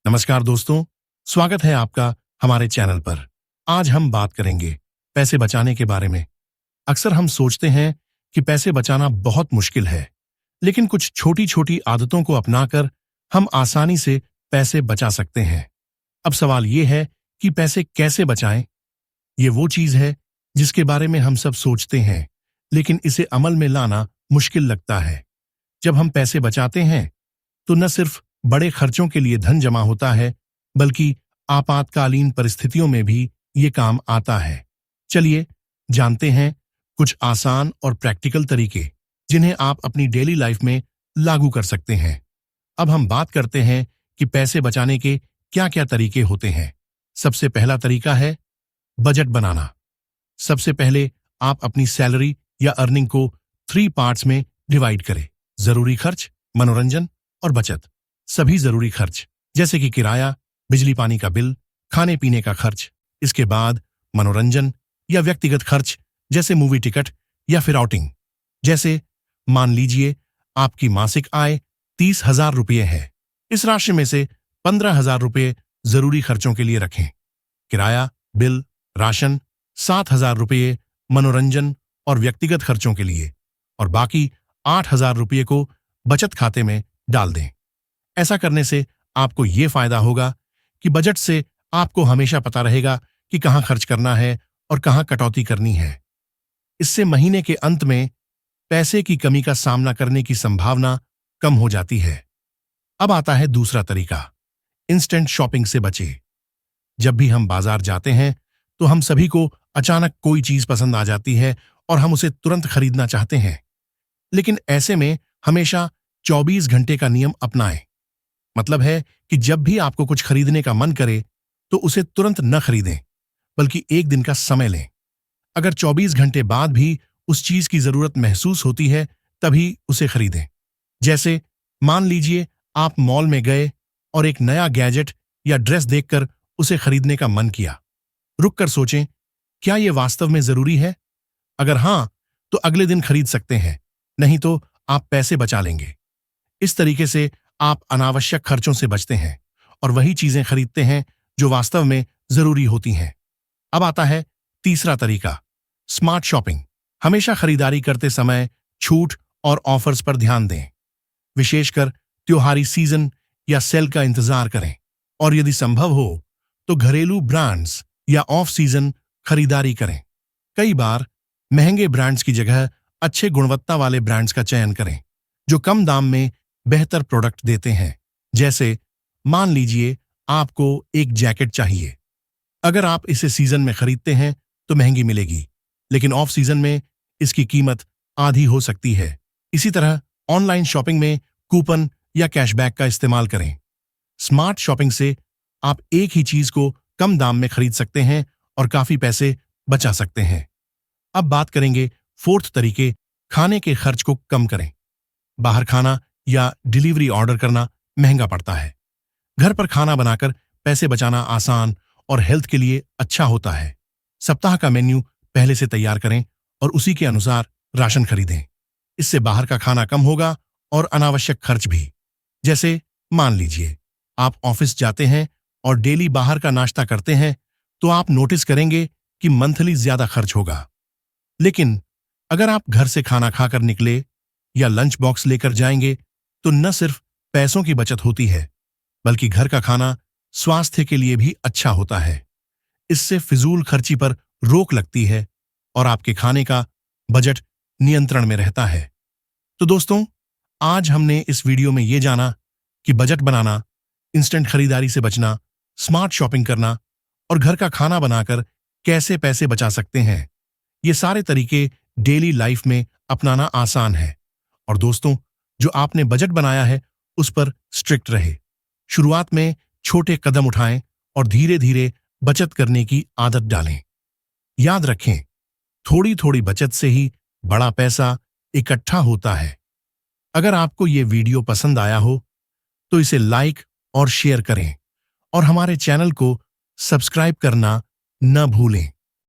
नमस्कार दोस्तों, स्वागत है आपका हमारे चैनल पर। आज हम बात करेंगे पैसे बचाने के बारे में। अक्सर हम सोचते हैं कि पैसे बचाना बहुत मुश्किल है, लेकिन कुछ छोटी छोटी आदतों को अपनाकर हम आसानी से पैसे बचा सकते हैं। अब सवाल ये है कि पैसे कैसे बचाएं? ये वो चीज है जिसके बारे में हम सब सोचते हैं, लेकिन इसे अमल में लाना मुश्किल लगता है। जब हम पैसे बचाते हैं तो न सिर्फ बड़े खर्चों के लिए धन जमा होता है, बल्कि आपातकालीन परिस्थितियों में भी ये काम आता है। चलिए जानते हैं कुछ आसान और प्रैक्टिकल तरीके जिन्हें आप अपनी डेली लाइफ में लागू कर सकते हैं। अब हम बात करते हैं कि पैसे बचाने के क्या क्या तरीके होते हैं। सबसे पहला तरीका है बजट बनाना। सबसे पहले आप अपनी सैलरी या अर्निंग को 3 पार्ट्स में डिवाइड करें। जरूरी खर्च, मनोरंजन और बचत। सभी जरूरी खर्च जैसे कि किराया, बिजली पानी का बिल, खाने पीने का खर्च। इसके बाद मनोरंजन या व्यक्तिगत खर्च जैसे मूवी टिकट या फिर आउटिंग। जैसे मान लीजिए आपकी मासिक आय 30,000 रुपये है। इस राशि में से 15,000 रुपये जरूरी खर्चों के लिए रखें। किराया, बिल, राशन 7,000 रुपये मनोरंजन और व्यक्तिगत खर्चों के लिए, और बाकी 8,000 रुपये को बचत खाते में डाल दें। ऐसा करने से आपको ये फायदा होगा कि बजट से आपको हमेशा पता रहेगा कि कहां खर्च करना है और कहां कटौती करनी है। इससे महीने के अंत में पैसे की कमी का सामना करने की संभावना कम हो जाती है। अब आता है दूसरा तरीका, इंस्टेंट शॉपिंग से बचें। जब भी हम बाजार जाते हैं तो हम सभी को अचानक कोई चीज पसंद आ जाती है और हम उसे तुरंत खरीदना चाहते हैं। लेकिन ऐसे में हमेशा 24 घंटे का नियम अपनाएं। मतलब है कि जब भी आपको कुछ खरीदने का मन करे तो उसे तुरंत न खरीदें, बल्कि एक दिन का समय लें। अगर 24 घंटे बाद भी उस चीज की जरूरत महसूस होती है तभी उसे खरीदें। जैसे मान लीजिए आप मॉल में गए और एक नया गैजेट या ड्रेस देखकर उसे खरीदने का मन किया। रुक कर सोचें, क्या यह वास्तव में जरूरी है? अगर हां, तो अगले दिन खरीद सकते हैं, नहीं तो आप पैसे बचा लेंगे। इस तरीके से आप अनावश्यक खर्चों से बचते हैं और वही चीजें खरीदते हैं जो वास्तव में जरूरी होती हैं। अब आता है तीसरा तरीका, स्मार्ट शॉपिंग। हमेशा खरीदारी करते समय छूट और ऑफर्स पर ध्यान दें। विशेषकर त्योहारी सीजन या सेल का इंतजार करें, और यदि संभव हो तो घरेलू ब्रांड्स या ऑफ सीजन खरीदारी करें। कई बार महंगे ब्रांड्स की जगह अच्छे गुणवत्ता वाले ब्रांड्स का चयन करें जो कम दाम में बेहतर प्रोडक्ट देते हैं। जैसे मान लीजिए आपको एक जैकेट चाहिए। अगर आप इसे सीजन में खरीदते हैं तो महंगी मिलेगी, लेकिन ऑफ सीजन में इसकी कीमत आधी हो सकती है। इसी तरह ऑनलाइन शॉपिंग में कूपन या कैशबैक का इस्तेमाल करें। स्मार्ट शॉपिंग से आप एक ही चीज को कम दाम में खरीद सकते हैं और काफी पैसे बचा सकते हैं। अब बात करेंगे फोर्थ तरीके, खाने के खर्च को कम करें। बाहर खाना या डिलीवरी ऑर्डर करना महंगा पड़ता है। घर पर खाना बनाकर पैसे बचाना आसान और हेल्थ के लिए अच्छा होता है। सप्ताह का मेन्यू पहले से तैयार करें और उसी के अनुसार राशन खरीदें। इससे बाहर का खाना कम होगा और अनावश्यक खर्च भी। जैसे मान लीजिए आप ऑफिस जाते हैं और डेली बाहर का नाश्ता करते हैं, तो आप नोटिस करेंगे कि मंथली ज्यादा खर्च होगा। लेकिन अगर आप घर से खाना खाकर निकले या लंच बॉक्स लेकर जाएंगे तो न सिर्फ पैसों की बचत होती है, बल्कि घर का खाना स्वास्थ्य के लिए भी अच्छा होता है। इससे फिजूल खर्ची पर रोक लगती है और आपके खाने का बजट नियंत्रण में रहता है। तो दोस्तों, आज हमने इस वीडियो में ये जाना कि बजट बनाना, इंस्टेंट खरीदारी से बचना, स्मार्ट शॉपिंग करना और घर का खाना बनाकर कैसे पैसे बचा सकते हैं। ये सारे तरीके डेली लाइफ में अपनाना आसान है। और दोस्तों, जो आपने बजट बनाया है उस पर स्ट्रिक्ट रहे। शुरुआत में छोटे कदम उठाएं और धीरे धीरे बचत करने की आदत डालें। याद रखें, थोड़ी थोड़ी बचत से ही बड़ा पैसा इकट्ठा होता है। अगर आपको ये वीडियो पसंद आया हो तो इसे लाइक और शेयर करें और हमारे चैनल को सब्सक्राइब करना न भूलें।